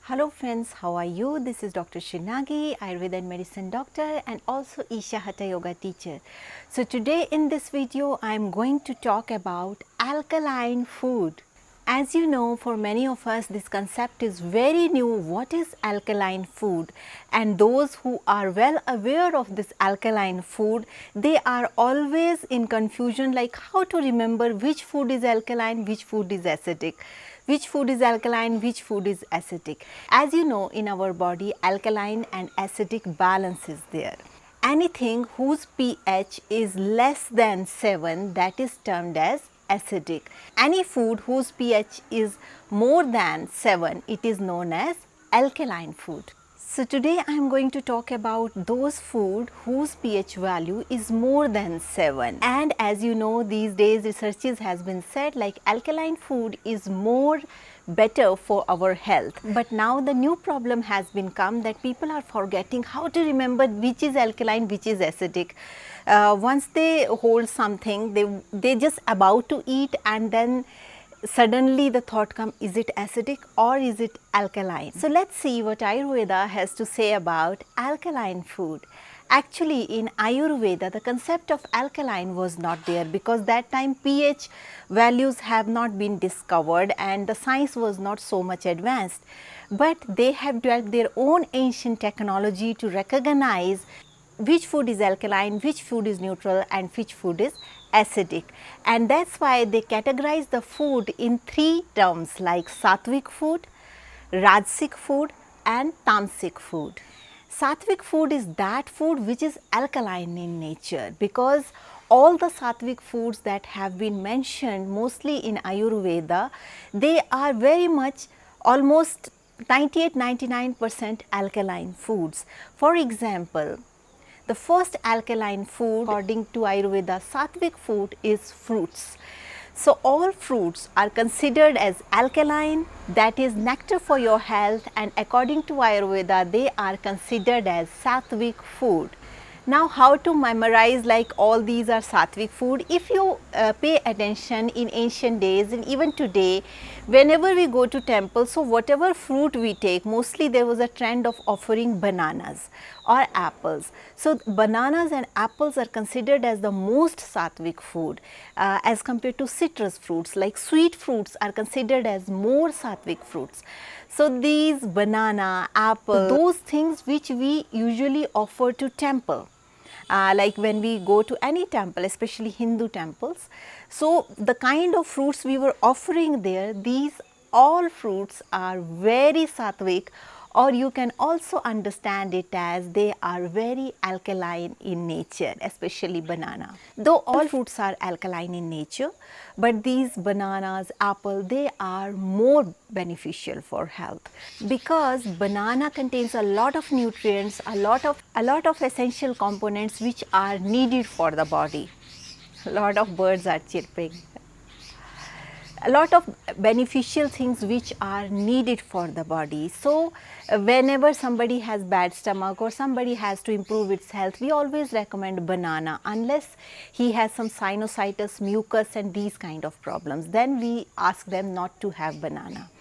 Hello friends, how are you? This is Dr. Srinagi, Ayurveda and Medicine doctor and also Isha Hatha Yoga teacher. So today in this video I am going to talk about alkaline food. As you know, for many of us this concept is very new. What is alkaline food? And those who are well aware of this alkaline food, they are always in confusion like how to remember which food is alkaline, which food is acidic. Which food is alkaline, which food is acidic. As you know, in our body alkaline and acidic balance is there. Anything whose pH is less than 7, that is termed as acidic. Any food whose pH is more than 7, it is known as alkaline food. So today I am going to talk about those food whose pH value is more than 7. And as you know, these days researches has been said like alkaline food is more better for our health. But now the new problem has been come that people are forgetting how to remember which is alkaline, which is acidic. Once they hold something, they just about to eat and then suddenly the thought comes, is it acidic or is it alkaline? So let's see what Ayurveda has to say about alkaline food. Actually in Ayurveda the concept of alkaline was not there because that time pH values have not been discovered and the science was not so much advanced. But they have developed their own ancient technology to recognize which food is alkaline, which food is neutral and which food is acidic. And that's why they categorize the food in 3 terms like sattvic food, rajasic food and tamasic food. Sattvic food is that food which is alkaline in nature because all the sattvic foods that have been mentioned mostly in Ayurveda, they are very much almost 98-99% alkaline foods. For example, the first alkaline food according to Ayurveda sattvic food is fruits. So all fruits are considered as alkaline, that is nectar for your health, and according to Ayurveda they are considered as sattvic food. Now how to memorize like all these are sattvic food? If you pay attention in ancient days and even today, whenever we go to temple, so whatever fruit we take, mostly there was a trend of offering bananas or apples. So bananas and apples are considered as the most sattvic food as compared to citrus fruits, like sweet fruits are considered as more sattvic fruits. So these banana, apple, those things which we usually offer to temple. Like when we go to any temple, especially Hindu temples. So the kind of fruits we were offering there, these all fruits are very sattvic, or you can also understand it as they are very alkaline in nature, especially banana. Though all fruits are alkaline in nature, but these bananas, apple, they are more beneficial for health because banana contains a lot of nutrients, a lot of essential components which are needed for the body. A lot of birds are chirping. A lot of beneficial things which are needed for the body. So whenever somebody has bad stomach or somebody has to improve its health, we always recommend banana unless he has some sinusitis, mucus and these kind of problems. Then we ask them not to have banana.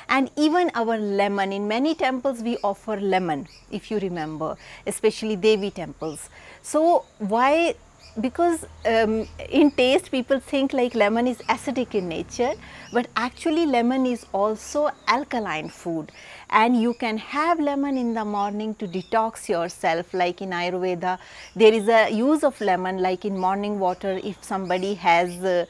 And even our lemon, in many temples we offer lemon, if you remember, especially Devi temples. So why? Because in taste people think like lemon is acidic in nature, but actually lemon is also alkaline food, and you can have lemon in the morning to detox yourself. Like in Ayurveda there is a use of lemon like in morning water if somebody has a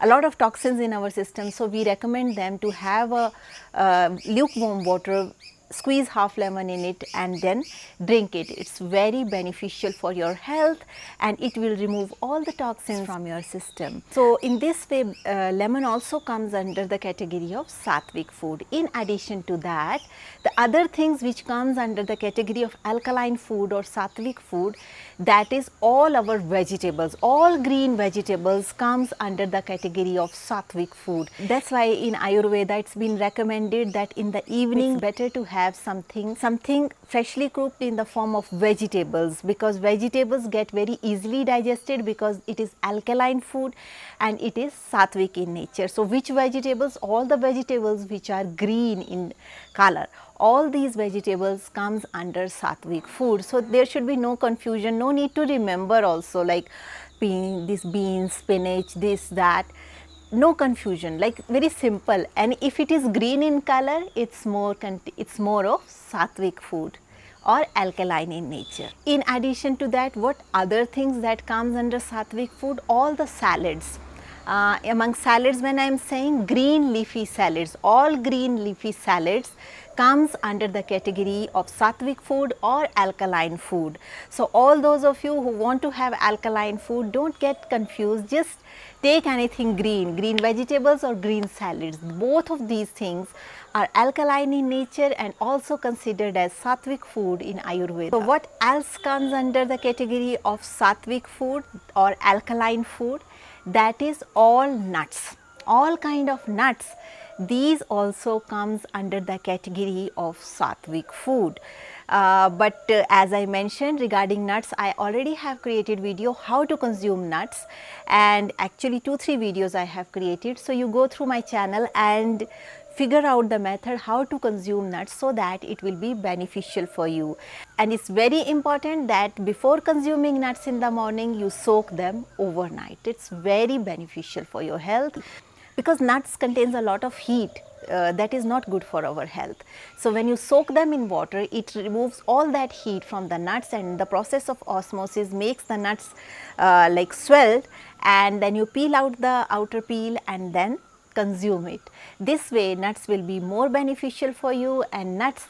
lot of toxins in our system. So we recommend them to have a lukewarm water, squeeze half lemon in it and then drink it. It's very beneficial for your health and it will remove all the toxins from your system. So in this way lemon also comes under the category of sattvic food. In addition to that, the other things which comes under the category of alkaline food or sattvic food, that is all our vegetables, all green vegetables comes under the category of sattvic food. That's why in Ayurveda it's been recommended that in the evening it's better to have something freshly cooked in the form of vegetables, because vegetables get very easily digested because it is alkaline food and it is sattvic in nature. So, which vegetables? All the vegetables which are green in color, all these vegetables comes under sattvic food. So, there should be no confusion, no need to remember also like beans, spinach, this, that. No confusion, like very simple. And if it is green in color, it's more of sattvic food or alkaline in nature. In addition to that, what other things that comes under sattvic food? All the salads. Among salads, when I am saying green leafy salads, all green leafy salads comes under the category of sattvic food or alkaline food. So, all those of you who want to have alkaline food, don't get confused, just take anything green vegetables or green salads. Both of these things are alkaline in nature and also considered as sattvic food in Ayurveda. So, what else comes under the category of sattvic food or alkaline food? That is all nuts, all kind of nuts. These also comes under the category of sattvic food. But as I mentioned regarding nuts, I already have created video how to consume nuts, and actually 2-3 videos I have created. So, you go through my channel and figure out the method how to consume nuts so that it will be beneficial for you. And it's very important that before consuming nuts in the morning, you soak them overnight. It's very beneficial for your health because nuts contains a lot of heat. That is not good for our health. So, when you soak them in water, it removes all that heat from the nuts, and the process of osmosis makes the nuts like swelled, and then you peel out the outer peel and then consume it. This way nuts will be more beneficial for you, and nuts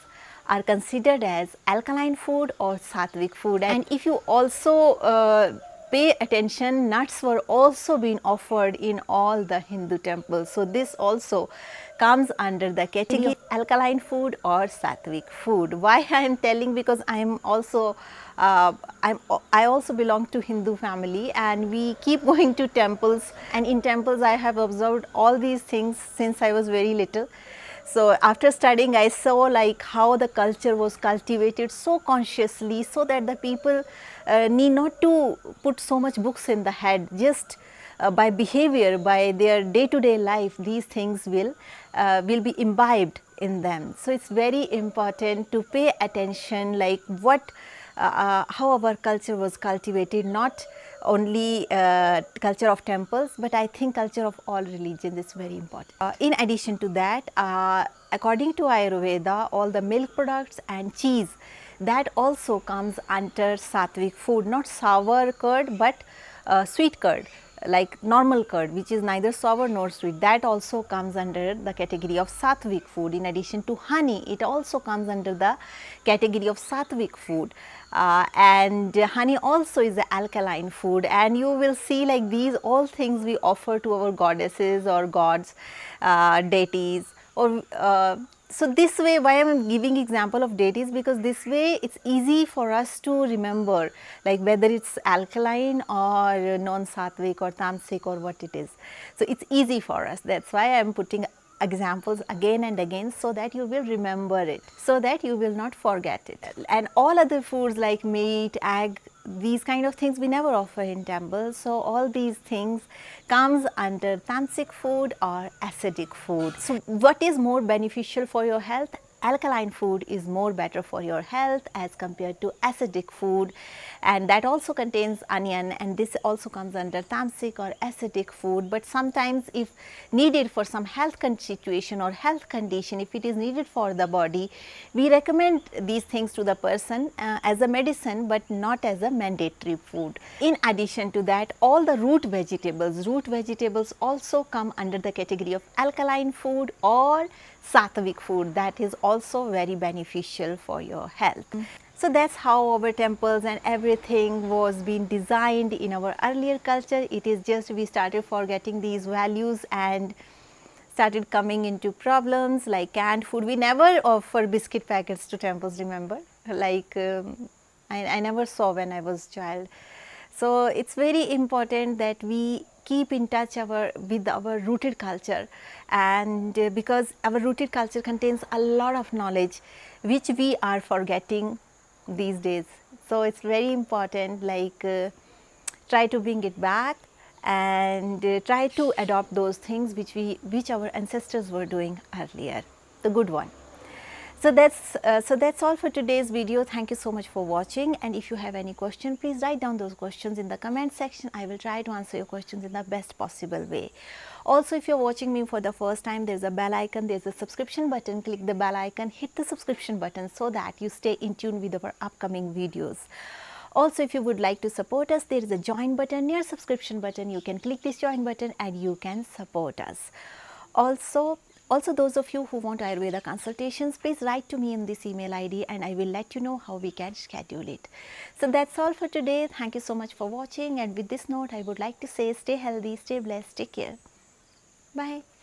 are considered as alkaline food or sattvic food. And if you also pay attention, nuts were also being offered in all the Hindu temples. So, this also comes under the category of alkaline food or sattvic food. Why I am telling? Because I am also I also belong to Hindu family, and we keep going to temples, and in temples I have observed all these things since I was very little. So, after studying, I saw like how the culture was cultivated so consciously, so that the people need not to put so much books in the head. Just by behavior, by their day-to-day life, these things will be imbibed in them. So, it's very important to pay attention like what how our culture was cultivated, not only culture of temples, but I think culture of all religions is very important. In addition to that, according to Ayurveda, all the milk products and cheese, that also comes under sattvic food, not sour curd but sweet curd, like normal curd, which is neither sour nor sweet, that also comes under the category of sattvic food. In addition to honey, it also comes under the category of sattvic food. And honey also is an alkaline food, and you will see like these all things we offer to our goddesses or gods, deities, or so this way. Why I am giving example of deities? Because this way it's easy for us to remember, like whether it's alkaline or non-sattvic or tamasic or what it is. So, it's easy for us. That's why I am putting examples again and again, so that you will remember it, so that you will not forget it. And all other foods like meat, egg, these kind of things we never offer in temples. So, all these things comes under tamasic food or acidic food. So, what is more beneficial for your health? Alkaline food is more better for your health as compared to acidic food, and that also contains onion, and this also comes under tamasic or acidic food. But sometimes if needed for some health situation or health condition, if it is needed for the body, we recommend these things to the person as a medicine, but not as a mandatory food. In addition to that, all the root vegetables also come under the category of alkaline food or sattvic food. That is also very beneficial for your health. So, that is how our temples and everything was being designed in our earlier culture. It is just we started forgetting these values and started coming into problems like canned food. We never offer biscuit packets to temples, remember, like I never saw when I was child. So, it is very important that we keep in touch with our rooted culture, and because our rooted culture contains a lot of knowledge which we are forgetting these days. So it's very important, like try to bring it back and try to adopt those things which our ancestors were doing earlier, the good one. So that's all for today's video. Thank you so much for watching, and if you have any question, please write down those questions in the comment section. I will try to answer your questions in the best possible way. Also, if you're watching me for the first time, there's a bell icon, there's a subscription button. Click the bell icon, hit the subscription button so that you stay in tune with our upcoming videos. Also, if you would like to support us, there is a join button near subscription button. You can click this join button and you can support us. Also, those of you who want Ayurveda consultations, please write to me in this email ID and I will let you know how we can schedule it. So that's all for today. Thank you so much for watching, and with this note, I would like to say stay healthy, stay blessed, take care. Bye.